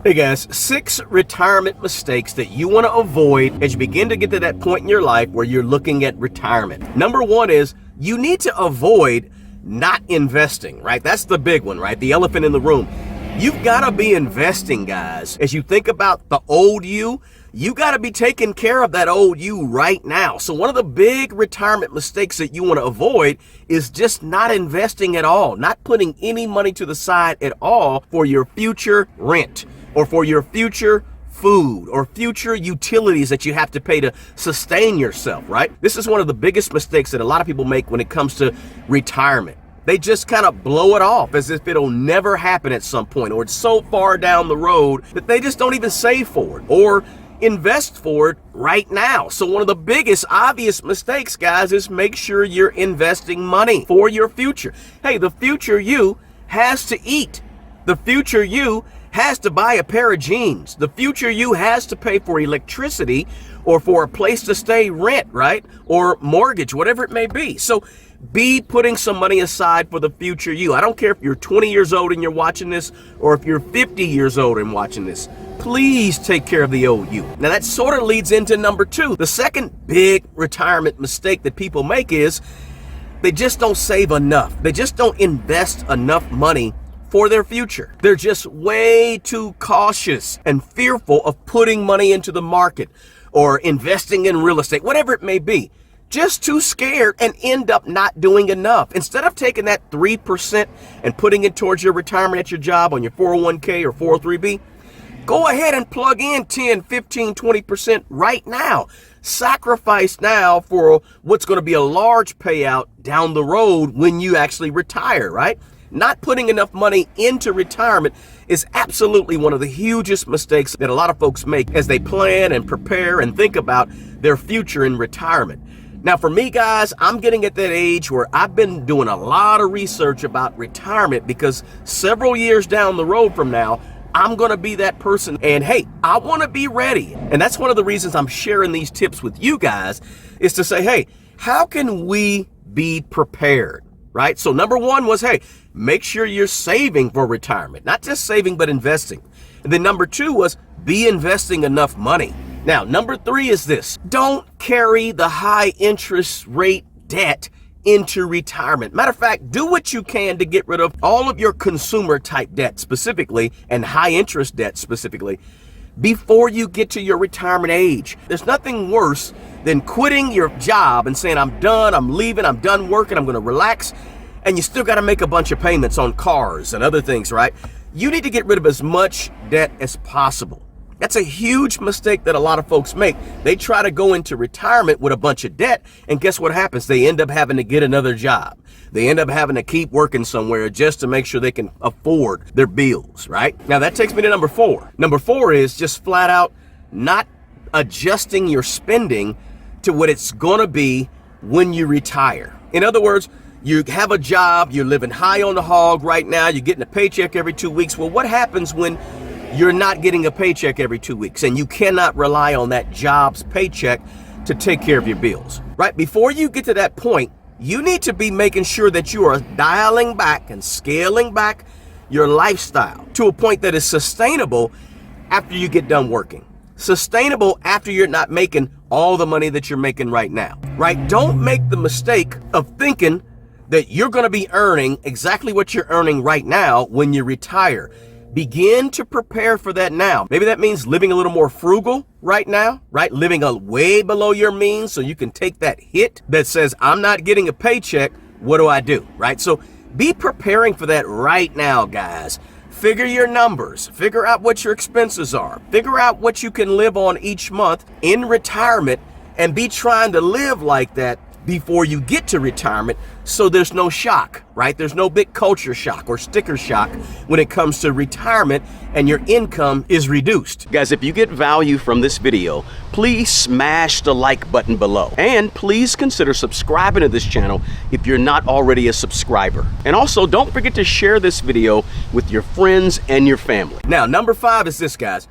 Hey guys, 6 retirement mistakes that you want to avoid as you begin to get to that point in your life where you're looking at retirement. Number 1 is you need to avoid not investing, right? That's the big one, right? The elephant in the room. You've got to be investing, guys. As you think about the old you got to be taking care of that old you right now. So one of the big retirement mistakes that you want to avoid is just not investing at all, not putting any money to the side at all for your future rent or for your future food or future utilities that you have to pay to sustain yourself, right? This is one of the biggest mistakes that a lot of people make when it comes to retirement. They just kind of blow it off as if it'll never happen at some point, or it's so far down the road that they just don't even save for it or invest for it right now. So one of the biggest obvious mistakes, guys, is make sure you're investing money for your future. Hey, the future you has to eat. The future you has to buy a pair of jeans. The future you has to pay for electricity or for a place to stay, rent, right? Or mortgage, whatever it may be. So be putting some money aside for the future you. I don't care if you're 20 years old and you're watching this or if you're 50 years old and watching this. Please take care of the old you. Now that sort of leads into number 2. The second big retirement mistake that people make is they just don't save enough. They just don't invest enough money for their future. They're just way too cautious and fearful of putting money into the market or investing in real estate, whatever it may be. Just too scared and end up not doing enough. Instead of taking that 3% and putting it towards your retirement at your job on your 401k or 403b, go ahead and plug in 10, 15, 20% right now. Sacrifice now for what's going to be a large payout down the road when you actually retire, right? Not putting enough money into retirement is absolutely one of the hugest mistakes that a lot of folks make as they plan and prepare and think about their future in retirement. Now, for me, guys, I'm getting at that age where I've been doing a lot of research about retirement because several years down the road from now, I'm going to be that person. And hey, I want to be ready. And that's one of the reasons I'm sharing these tips with you guys is to say, hey, how can we be prepared? Right? So number 1 was, hey, make sure you're saving for retirement, not just saving, but investing. And then number 2 was be investing enough money. Now, number 3 is this: don't carry the high interest rate debt into retirement. Matter of fact, do what you can to get rid of all of your consumer type debt specifically and high interest debt specifically before you get to your retirement age. There's nothing worse than quitting your job and saying, I'm done, I'm leaving, I'm done working, I'm going to relax, and you still got to make a bunch of payments on cars and other things, right? You need to get rid of as much debt as possible. That's a huge mistake that a lot of folks make. They try to go into retirement with a bunch of debt, and guess what happens? They end up having to get another job. They end up having to keep working somewhere just to make sure they can afford their bills, right? Now that takes me to number 4. Number 4 is just flat out not adjusting your spending to what it's going to be when you retire. In other words, you have a job, you're living high on the hog right now, you're getting a paycheck every 2 weeks. Well, what happens when you're not getting a paycheck every 2 weeks and you cannot rely on that job's paycheck to take care of your bills, right? Before you get to that point, you need to be making sure that you are dialing back and scaling back your lifestyle to a point that is sustainable after you get done working. Sustainable after you're not making all the money that you're making right now, right? Don't make the mistake of thinking that you're going to be earning exactly what you're earning right now when you retire. Begin to prepare for that now. Maybe that means living a little more frugal right now, right? Living way below your means so you can take that hit that says, I'm not getting a paycheck. What do I do, right? So be preparing for that right now, guys. Figure your numbers, figure out what your expenses are, figure out what you can live on each month in retirement, and be trying to live like that before you get to retirement so there's no shock, right? There's no big culture shock or sticker shock when it comes to retirement and your income is reduced. Guys, if you get value from this video, please smash the like button below. And please consider subscribing to this channel if you're not already a subscriber. And also, don't forget to share this video with your friends and your family. Now, number 5 is this, guys.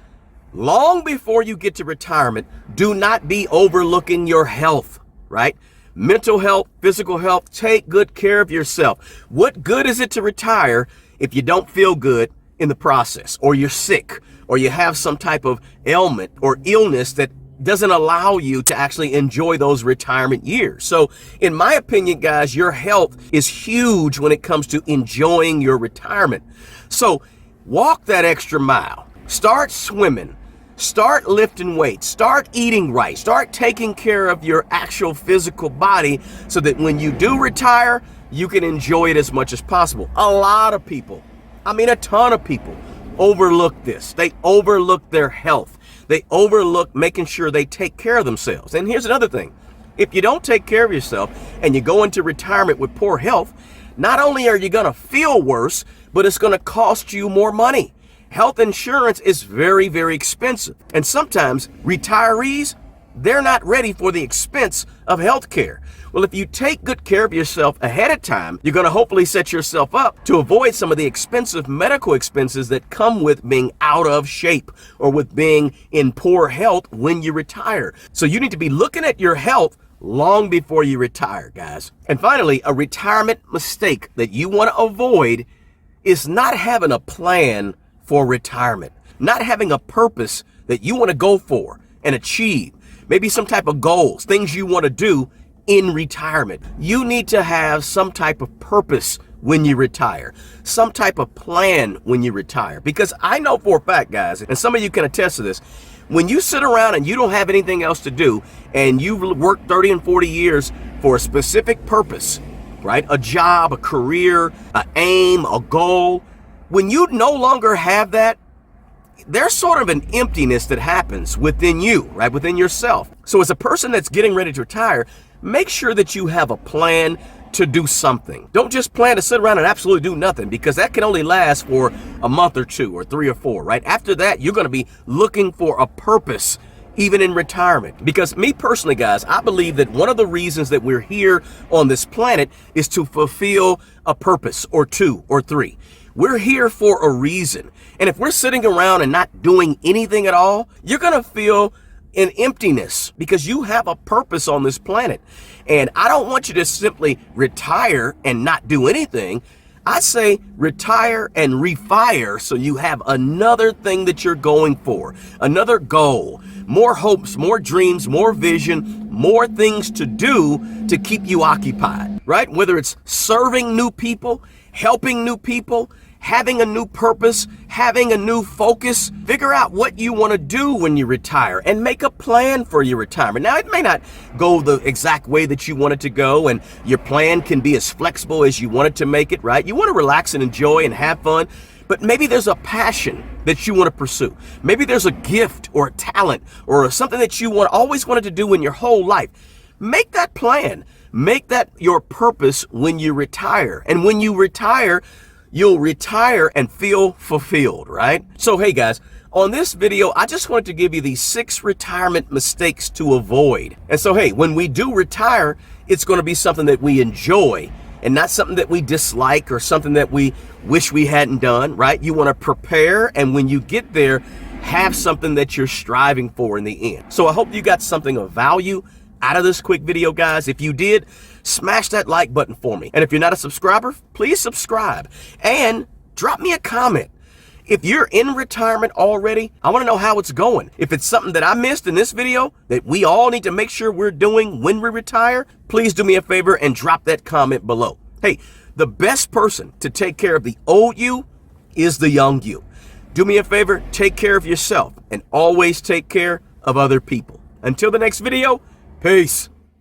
Long before you get to retirement, do not be overlooking your health, right? Mental health, physical health, take good care of yourself. What good is it to retire if you don't feel good in the process, or you're sick, or you have some type of ailment or illness that doesn't allow you to actually enjoy those retirement years. So in my opinion, guys, your health is huge when it comes to enjoying your retirement. So walk that extra mile, start swimming, start lifting weights, start eating right, start taking care of your actual physical body so that when you do retire, you can enjoy it as much as possible. A lot of people, a ton of people overlook this. They overlook their health. They overlook making sure they take care of themselves. And here's another thing. If you don't take care of yourself and you go into retirement with poor health, not only are you going to feel worse, but it's going to cost you more money. Health insurance is very, very expensive. And sometimes retirees, they're not ready for the expense of health care. Well, if you take good care of yourself ahead of time, you're going to hopefully set yourself up to avoid some of the expensive medical expenses that come with being out of shape or with being in poor health when you retire. So you need to be looking at your health long before you retire, guys. And finally, a retirement mistake that you want to avoid is not having a plan for retirement, not having a purpose that you want to go for and achieve, maybe some type of goals, things you want to do in retirement. You need to have some type of purpose when you retire, some type of plan when you retire. Because I know for a fact, guys, and some of you can attest to this, when you sit around and you don't have anything else to do and you've worked 30 and 40 years for a specific purpose, right? A job, a career, an aim, a goal. When you no longer have that, there's sort of an emptiness that happens within you, right? Within yourself. So as a person that's getting ready to retire, make sure that you have a plan to do something. Don't just plan to sit around and absolutely do nothing, because that can only last for a month or two or 3 or 4, right? After that, you're going to be looking for a purpose, even in retirement. Because me personally, guys, I believe that one of the reasons that we're here on this planet is to fulfill a purpose or 2 or 3. We're here for a reason. And if we're sitting around and not doing anything at all, you're going to feel an emptiness because you have a purpose on this planet. And I don't want you to simply retire and not do anything. I say retire and refire so you have another thing that you're going for, another goal, more hopes, more dreams, more vision, more things to do to keep you occupied, right? Whether it's serving new people, helping new people, having a new purpose, having a new focus. Figure out what you want to do when you retire and make a plan for your retirement. Now, it may not go the exact way that you want it to go, and your plan can be as flexible as you want it to make it, right? You want to relax and enjoy and have fun, but maybe there's a passion that you want to pursue. Maybe there's a gift or a talent or something that you always wanted to do in your whole life. Make that plan. Make that your purpose when you retire. And when you retire, you'll retire and feel fulfilled, right? So, hey guys, on this video, I just wanted to give you these 6 retirement mistakes to avoid. And so, hey, when we do retire, it's going to be something that we enjoy and not something that we dislike or something that we wish we hadn't done, right? You want to prepare, and when you get there, have something that you're striving for in the end. So I hope you got something of value out of this quick video, guys. If you did, smash that like button for me. And if you're not a subscriber, please subscribe and drop me a comment. If you're in retirement already, I want to know how it's going. If it's something that I missed in this video that we all need to make sure we're doing when we retire, please do me a favor and drop that comment below. Hey, the best person to take care of the old you is the young you. Do me a favor, take care of yourself and always take care of other people. Until the next video, peace.